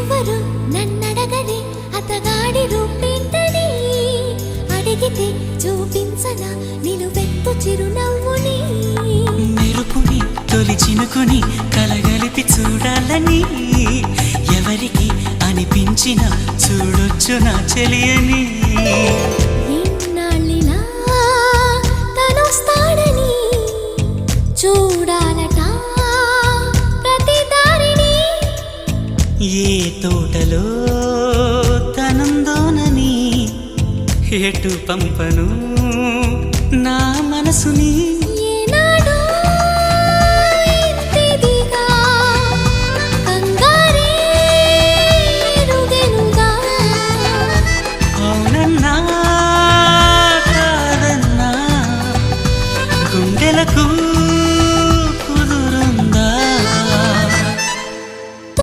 అతనెవ్వరు నన్నడగని అతగాడి రూపేంటని అడిగితే చూపించనా నిలువెత్తు చిరునవ్వుని మెరుపుని తొలి చినుకుని కలగలిపి చూడాలని ఎవరికి అనిపించిన చూడొచ్చు నా చెలియని ఎన్నాళ్ళిలా తనొస్తాడని చూడాలట ప్రతి దారిని ఏ తోటలో తనందోనని ఎటు పంపను నా మనసుని